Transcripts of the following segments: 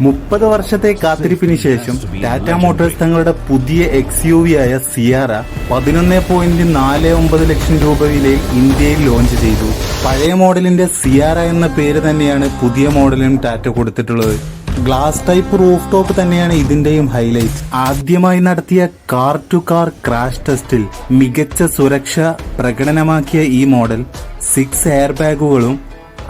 30 വർഷത്തെ കാത്തിരിപ്പിന് ശേഷം ടാറ്റ മോട്ടോഴ്സ് തങ്ങളുടെ പുതിയ XUV ആയ സിയാറ 11.49 ലക്ഷം രൂപ വിലയിൽ ഇന്ത്യയിൽ ലോഞ്ച് ചെയ്തു. പഴയ മോഡലിന്റെ സിയാറ എന്ന പേര് തന്നെയാണ് പുതിയ മോഡലിനും ടാറ്റ കൊടുത്തിട്ടുള്ളത്. ഗ്ലാസ് ടൈപ്പ് റൂഫ് ടോപ്പ് തന്നെയാണ് ഇതിന്റെയും ഹൈലൈറ്റ്. ആദ്യമായി നടത്തിയ കാർ ടു കാർ ക്രാഷ് ടെസ്റ്റിൽ മികച്ച സുരക്ഷ പ്രകടനമാക്കിയ ഈ മോഡൽ 6 എയർ ബാഗുകളും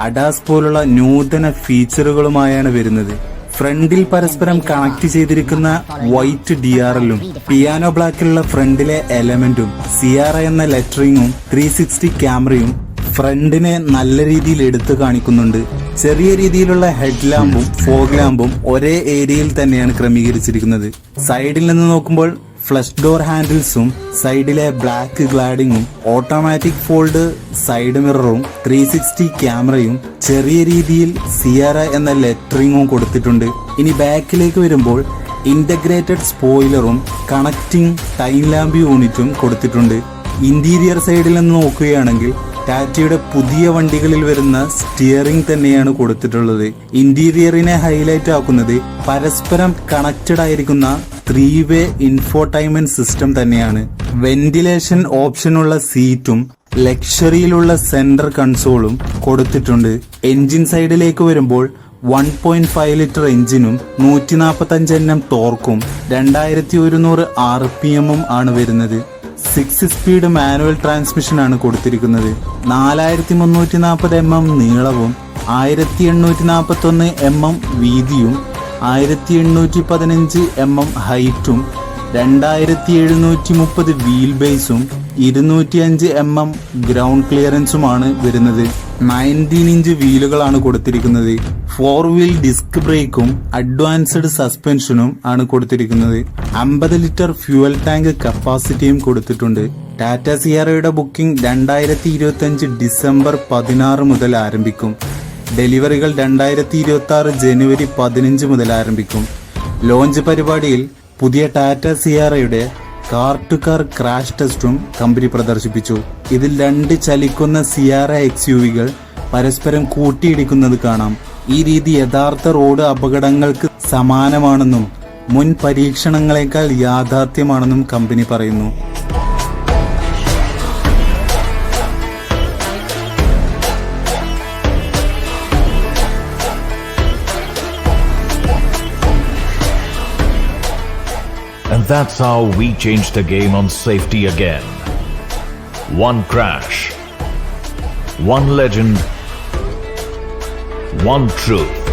അഡാസ് പോലുള്ള നൂതന ഫീച്ചറുകളുമായാണ് വരുന്നത്. ഫ്രണ്ടിൽ പരസ്പരം കണക്ട് ചെയ്തിരിക്കുന്ന വൈറ്റ് DRLഉം പിയാനോ ബ്ലാക്കിലുള്ള ഫ്രണ്ടിലെ എലമെന്റും സിയാറ എന്ന ലെറ്ററിങ്ങും 360 ക്യാമറയും ഫ്രണ്ടിനെ നല്ല രീതിയിൽ എടുത്തു കാണിക്കുന്നുണ്ട്. ചെറിയ രീതിയിലുള്ള ഹെഡ് ലാമ്പും ഫോഗ് ലാമ്പും ഒരേ ഏരിയയിൽ തന്നെയാണ് ക്രമീകരിച്ചിരിക്കുന്നത്. സൈഡിൽ നിന്ന് നോക്കുമ്പോൾ ഫ്ലഷ് ഡോർ ഹാൻഡിൽസും സൈഡിലെ ബ്ലാക്ക് ഗ്ലാഡിങ്ങും ഓട്ടോമാറ്റിക് ഫോൾഡ് സൈഡ് മിററും 360 ക്യാമറയും ചെറിയ രീതിയിൽ സിയാറ എന്ന ലെറ്ററിങ്ങും കൊടുത്തിട്ടുണ്ട്. ഇനി ബാക്കിലേക്ക് വരുമ്പോൾ ഇന്റഗ്രേറ്റഡ് സ്പോയിലറും കണക്റ്റിംഗ് ടൈം ലാമ്പ് യൂണിറ്റും കൊടുത്തിട്ടുണ്ട്. ഇന്റീരിയർ സൈഡിൽ നിന്ന് നോക്കുകയാണെങ്കിൽ ടാറ്റയുടെ പുതിയ വണ്ടികളിൽ വരുന്ന സ്റ്റിയറിംഗ് തന്നെയാണ് കൊടുത്തിട്ടുള്ളത്. ഇന്റീരിയറിനെ ഹൈലൈറ്റ് ആക്കുന്നത് പരസ്പരം കണക്റ്റഡ് ആയിരിക്കുന്ന 3-വേ ഇൻഫോടൈൻമെന്റ് സിസ്റ്റം തന്നെയാണ്. വെന്റിലേഷൻ ഓപ്ഷനുള്ള സീറ്റും ലക്ഷറിയിലുള്ള സെന്റർ കൺസോളും കൊടുത്തിട്ടുണ്ട്. എഞ്ചിൻ സൈഡിലേക്ക് വരുമ്പോൾ 1.5 ലിറ്റർ എഞ്ചിനും 145 Nm ടോർക്കും 2100 RPM ആണ് വരുന്നത്. 6 സ്പീഡ് മാനുവൽ ട്രാൻസ്മിഷൻ ആണ് കൊടുത്തിരിക്കുന്നത്. 4340 mm നീളവും 1841 mm വീതിയും 1815 mm ഹൈറ്റും 2730 വീൽ ബേസും 205 mm ഗ്രൗണ്ട് ക്ലിയറൻസുമാണ് വരുന്നത്. 19 ഇഞ്ച് വീലുകളാണ് കൊടുത്തിരിക്കുന്നത്. 4 വീൽ ഡിസ്ക് ബ്രേക്കും അഡ്വാൻസ്ഡ് സസ്പെൻഷനും ആണ് കൊടുത്തിരിക്കുന്നത്. 50 ലിറ്റർ ഫ്യൂവൽ ടാങ്ക് കപ്പാസിറ്റിയും കൊടുത്തിട്ടുണ്ട്. ടാറ്റ സിയാറയുടെ ബുക്കിംഗ് 2025 ഡിസംബർ 16 മുതൽ ആരംഭിക്കും. ഡെലിവറികൾ 2026 ജനുവരി 15 മുതൽ ആരംഭിക്കും. ലോഞ്ച് പരിപാടിയിൽ പുതിയ ടാറ്റ സിയാറയുടെ കാർ ടു കാർ ക്രാഷ് ടെസ്റ്റും കമ്പനി പ്രദർശിപ്പിച്ചു. ഇതിൽ 2 ചലിക്കുന്ന സിയാറ XUVകൾ പരസ്പരം കൂട്ടിയിടിക്കുന്നത് കാണാം. ഈ രീതി യഥാർത്ഥ റോഡ് അപകടങ്ങൾക്ക് സമാനമാണെന്നും മുൻ പരീക്ഷണങ്ങളെക്കാൾ യാഥാർത്ഥ്യമാണെന്നും കമ്പനി പറയുന്നു. And that's how we changed the game on safety again. One crash, one legend, one truth.